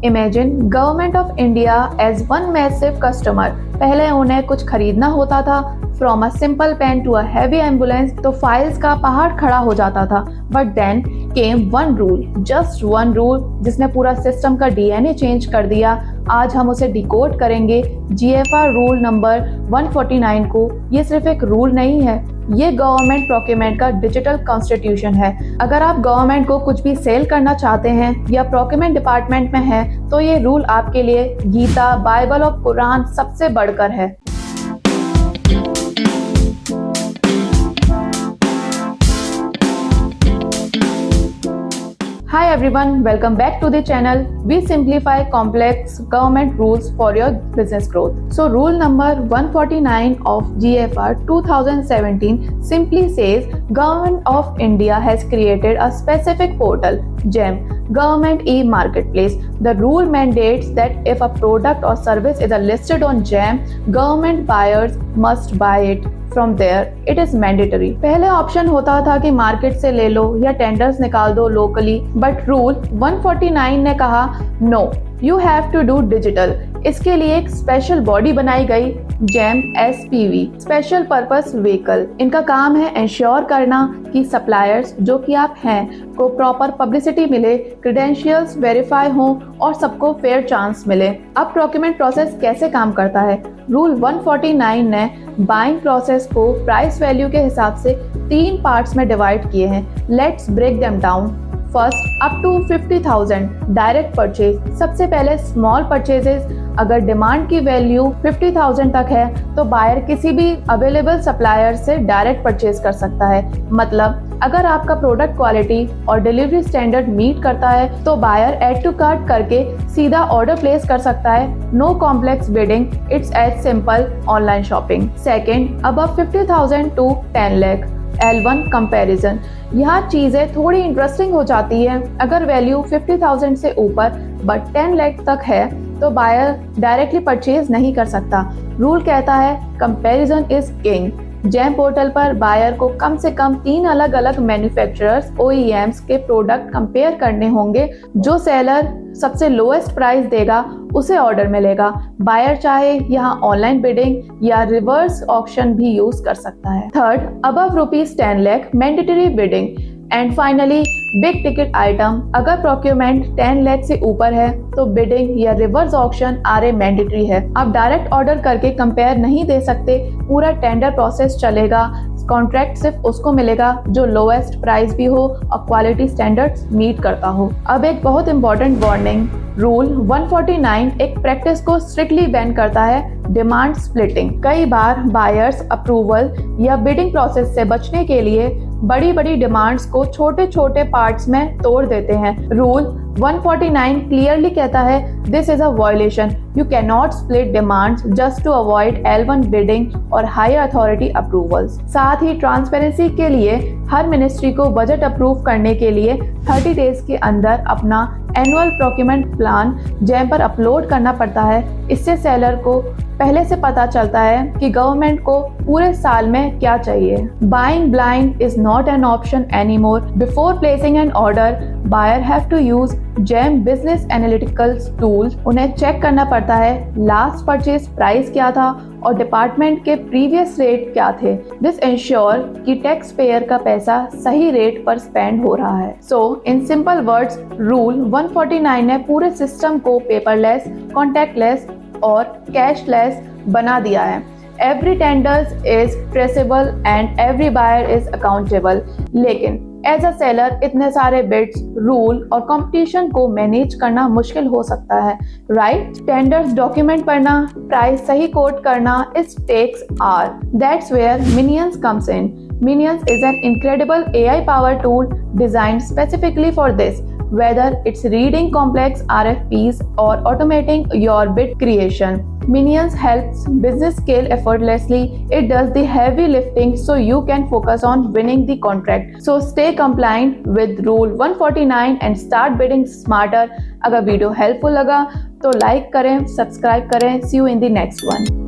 Imagine government of India as one massive customer. पहले उन्हें कुछ खरीदना होता था, from a simple pen to a heavy ambulance, तो फाइल्स का पहाड़ खड़ा हो जाता था। But then came one rule, just one rule, जिसने पूरा सिस्टम का डीएनए चेंज कर दिया। आज हम उसे डिकोड करेंगे, जीएफआर रूल नंबर 149 को। ये सिर्फ एक रूल नहीं है, ये गवर्नमेंट प्रोक्योरमेंट का डिजिटल कॉन्स्टिट्यूशन है। अगर आप गवर्नमेंट को कुछ भी सेल करना चाहते हैं या प्रोक्योरमेंट डिपार्टमेंट में हैं, तो ये रूल आपके लिए गीता, बाइबल और कुरान सबसे बढ़कर है। Hi everyone, welcome back to the channel. We simplify complex government rules for your business growth. So rule number 149 of GFR 2017 simply says Government of India has created a specific portal, GEM, Government e-Marketplace. The rule mandates that if a product or service is listed on GEM, government buyers must buy it from there. It is mandatory. पहले option होता था कि market से ले लो या tenders निकाल दो locally, but rule 149 ने कहा no, you have to do digital. इसके लिए एक स्पेशल बॉडी बनाई गई, GeM SPV, special purpose vehicle. इनका काम है इंश्योर करना कि सप्लायर्स जो कि आप हैं को प्रॉपर पब्लिसिटी मिले, क्रेडेंशियल्स वेरीफाई हो और सबको फेयर चांस मिले। अब प्रोक्योरमेंट प्रोसेस कैसे काम करता है? रूल 149 ने बाइंग प्रोसेस को प्राइस वैल्यू के हिसाब से 3 पार्ट्स में डिवाइड किए हैं। Let's break them down. First, up to 50,000 direct purchase. सबसे पहले स्मॉल परचेजेस, अगर डिमांड की वैल्यू 50,000 तक है तो बायर किसी भी अवेलेबल सप्लायर से डायरेक्ट परचेज कर सकता है। मतलब अगर आपका प्रोडक्ट क्वालिटी और डिलीवरी स्टैंडर्ड मीट करता है तो बायर ऐड टू कार्ट करके सीधा ऑर्डर प्लेस कर सकता है। No complex bidding, it's as simple online shopping. Second, above 50,000 to 10 lakh, L1 comparison. यहाँ चीजें थोड़ी इंटरेस्टिंग हो जाती है। अगर वैल्यू 50,000 से ऊपर बट 10 लाख तक है तो बायर डायरेक्टली परचेज नहीं कर सकता। रूल कहता है comparison is king. GeM portal पर बायर को कम से कम 3 अलग अलग मैन्युफैक्चरर्स OEMs के प्रोडक्ट कंपेयर करने होंगे। जो सेलर सबसे लोएस्ट प्राइस देगा उसे ऑर्डर मिलेगा। बायर चाहे यहाँ ऑनलाइन बिडिंग या रिवर्स ऑक्शन भी यूज कर सकता है। Third, above ₹10 lakh, mandatory bidding. And finally big ticket item, अगर प्रोक्योरमेंट 10 लाख से ऊपर है तो बिडिंग या रिवर्स ऑक्शन आरए मैंडेटरी है। आप डायरेक्ट ऑर्डर करके कंपेयर नहीं दे सकते, पूरा टेंडर प्रोसेस चलेगा। कॉन्ट्रैक्ट सिर्फ उसको मिलेगा जो लोएस्ट प्राइस भी हो और क्वालिटी स्टैंडर्ड्स मीट करता हो। अब एक बहुत इंपॉर्टेंट वार्निंग, रूल 149 एक प्रैक्टिस को स्ट्रिक्टली बैन करता है, डिमांड स्प्लिटिंग। कई बार बायर्स अप्रूवल या बिडिंग प्रोसेस से बचने के लिए बड़ी बड़ी डिमांड्स को छोटे छोटे पार्ट्स में तोड़ देते हैं। रूल 149 क्लियरली कहता है this is a violation, you can not split demands just to avoid L1 bidding और हायर अथॉरिटी अप्रूवल्स। साथ ही ट्रांसपेरेंसी के लिए हर मिनिस्ट्री को बजट अप्रूव करने के लिए 30 डेज के अंदर अपना एनुअल प्रोक्योरमेंट प्लान जेम पर अपलोड करना पड़ता है। इससे सेलर को पहले से पता चलता है कि गवर्नमेंट को पूरे साल में क्या चाहिए। Buying blind is not an option anymore. Before placing an order, buyer have to use GeM business analytical tools. उन्हें चेक करना पड़ता है लास्ट परचेज प्राइस क्या था और डिपार्टमेंट के प्रीवियस रेट क्या थे। दिस इंश्योर कि टैक्स पेयर का पैसा सही रेट पर स्पेंड हो रहा है। सो इन सिंपल वर्ड्स, रूल 149 ने पूरे सिस्टम को पेपरलेस, कॉन्टैक्टलेस और कैशलेस बना दिया है। Every tenders is traceable and every buyer is accountable. लेकिन एज अ सेलर इतने सारे बिड्स, रूल और कंपटीशन को मैनेज करना मुश्किल हो सकता है, राइट? टेंडर्स डॉक्यूमेंट पढ़ना, प्राइस सही कोट करना, it takes hour. That's where minions comes in. Minions is an incredible AI powered tool designed specifically for this. Whether it's reading complex RFPs or automating your bid creation, Minions helps business scale effortlessly. It does the heavy lifting so you can focus on winning the contract. So stay compliant with Rule 149 and start bidding smarter. अगर video helpful लगा तो like करें, subscribe करें. See you in the next one.